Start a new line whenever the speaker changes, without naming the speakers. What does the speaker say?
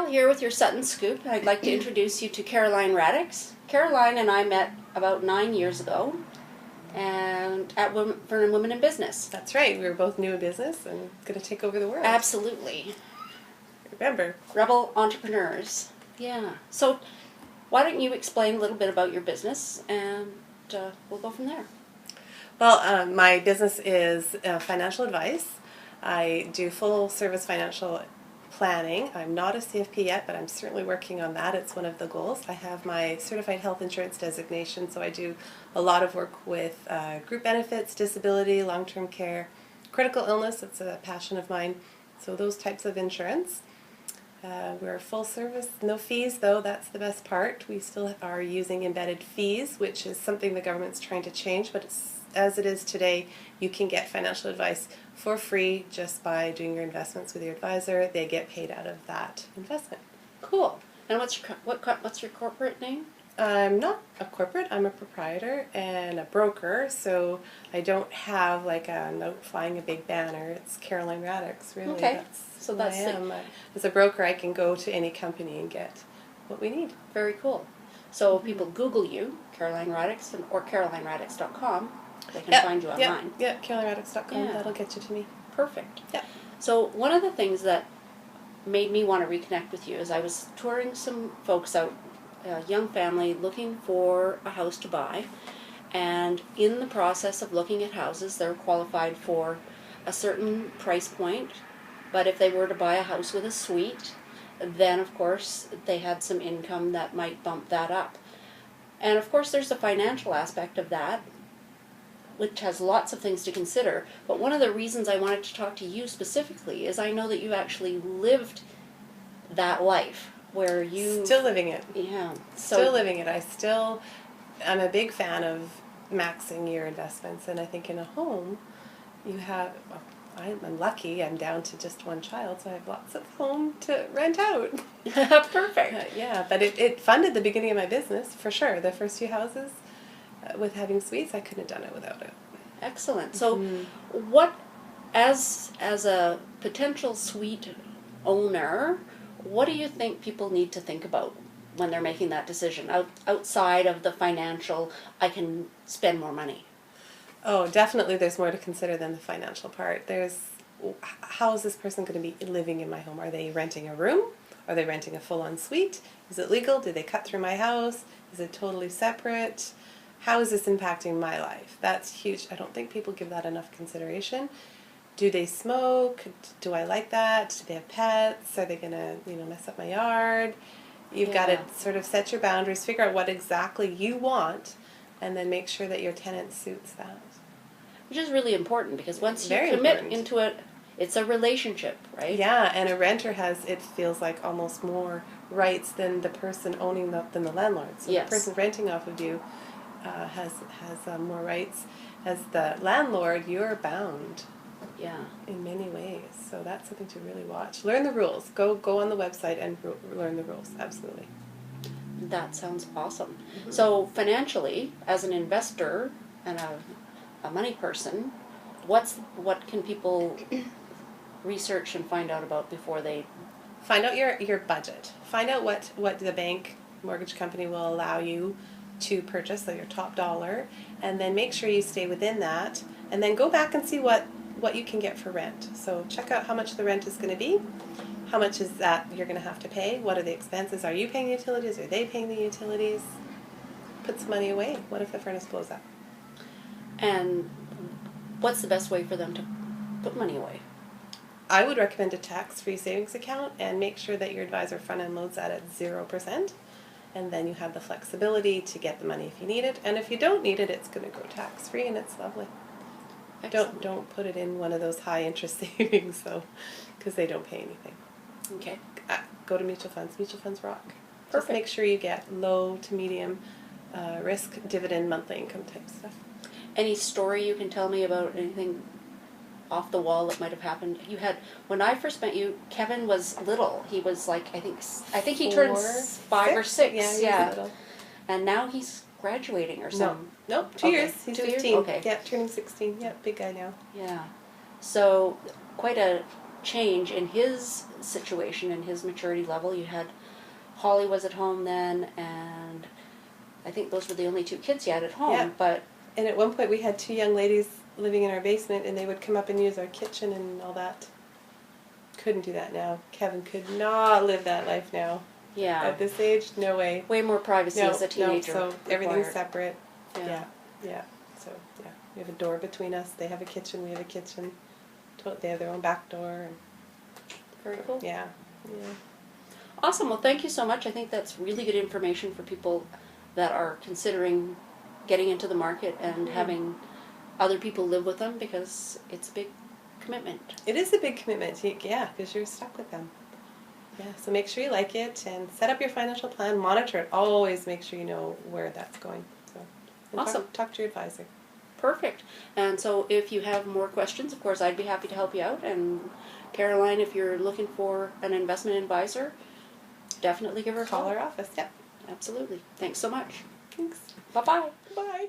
Brell here with your Sutton Scoop. I'd like to introduce you to Caroline Radics. Caroline and I met about 9 years ago and at Vernon Women in Business.
That's right. We were both new in business and going to take over the world.
Absolutely.
Remember.
Rebel entrepreneurs. Yeah. So why don't you explain a little bit about your business and we'll go from there.
Well, my business is financial advice. I do full service financial planning. I'm not a CFP yet, but I'm certainly working on that. It's one of the goals. I have my certified health insurance designation, so I do a lot of work with group benefits, disability, long-term care, critical illness. It's a passion of mine. So those types of insurance. We're full service, no fees though, that's the best part. We still are using embedded fees, which is something the government's trying to change, but as it is today, you can get financial advice for free just by doing your investments with your advisor. They get paid out of that investment.
Cool. And what's your corporate name?
I'm not a corporate, I'm a proprietor and a broker, so I don't have like a note flying a big banner. It's Caroline Radics, really.
Okay.
That's who I am. As a broker, I can go to any company and get what we need.
Very cool. So if people Google you, Caroline Radics, or CarolineRadics.com, they can find you online.
Yeah, CarolineRadics.com, that'll get you to me.
Perfect.
Yeah.
So one of the things that made me want to reconnect with you is I was touring some folks out, a young family looking for a house to buy, and in the process of looking at houses, they're qualified for a certain price point, but if they were to buy a house with a suite, then of course they had some income that might bump that up. And of course there's the financial aspect of that, which has lots of things to consider, but one of the reasons I wanted to talk to you specifically is I know that you actually lived that life where you...
Still living it.
Yeah.
Still living it. I'm a big fan of maxing your investments, and I think in a home you have... I'm lucky, I'm down to just one child, so I have lots of home to rent out.
Perfect.
Yeah, but it funded the beginning of my business, for sure. The first few houses with having suites, I couldn't have done it without it.
Excellent. So what, as a potential suite owner, what do you think people need to think about when they're making that decision, outside of the financial, I can spend more money?
Oh, definitely there's more to consider than the financial part. How is this person going to be living in my home? Are they renting a room? Are they renting a full-on suite? Is it legal? Do they cut through my house? Is it totally separate? How is this impacting my life? That's huge. I don't think people give that enough consideration. Do they smoke? Do I like that? Do they have pets? Are they going to, mess up my yard? You've got to sort of set your boundaries, figure out what exactly you want, and then make sure that your tenant suits that.
Which is really important, because once you commit into it, it's a relationship, right?
Yeah, and a renter it feels like almost more rights than the person owning than the landlord. So the person renting off of you has more rights. As the landlord, you're bound.
Yeah. In
many ways. So that's something to really watch. Learn the rules. Go on the website and learn the rules. Absolutely.
That sounds awesome. Mm-hmm. So financially, as an investor and a money person, what can people research and find out about before they...
Find out your budget. Find out what the bank mortgage company will allow you to purchase, so your top dollar, and then make sure you stay within that, and then go back and see what you can get for rent. So check out how much the rent is going to be, how much is that you're going to have to pay, what are the expenses, are you paying the utilities, are they paying the utilities, put some money away. What if the furnace blows up?
And what's the best way for them to put money away?
I would recommend a tax-free savings account, and make sure that your advisor front-end loads that at 0%, and then you have the flexibility to get the money if you need it, and if you don't need it, it's going to go tax-free, and it's lovely. Don't put it in one of those high interest savings though, because they don't pay anything.
Okay.
Go to mutual funds. Mutual funds rock.
Perfect.
Just make sure you get low to medium risk dividend monthly income type stuff.
Any story you can tell me about anything off the wall that might have happened? You had, when I first met you, Kevin was little. He was like, I think he turned 5 or 6.
Yeah. Little.
And now he's graduating or something.
Nope, 2 years. He's 15.
Okay.
Yeah, turning 16. Yeah, big guy now.
Yeah. So quite a change in his situation, in his maturity level. You had Holly was at home then, and I think those were the only two kids you had at home.
Yeah.
But
And at one point we had two young ladies living in our basement, and they would come up and use our kitchen and all that. Couldn't do that now. Kevin could not live that life now.
yeah,
At this age, no way.
way more privacy as a teenager.
So everything's
required.
separate.
Yeah.
Yeah. So yeah, we have a door between us. They have a kitchen. We have a kitchen. They have their own back door. And
Very cool.
yeah. Yeah.
Awesome. Well, thank you so much. I think that's really good information for people that are considering getting into the market and having other people live with them, because it's a big commitment.
It is a big commitment. Yeah, because you're stuck with them. Yeah. So make sure you like it and set up your financial plan. Monitor it. Always make sure you know where that's going. So. And
Awesome.
Talk to your advisor.
Perfect. And so if you have more questions, of course, I'd be happy to help you out. And Caroline, if you're looking for an investment advisor, definitely give her a call.
Call our office. Yep.
Absolutely. Thanks so much.
Thanks.
Bye-bye.
Bye.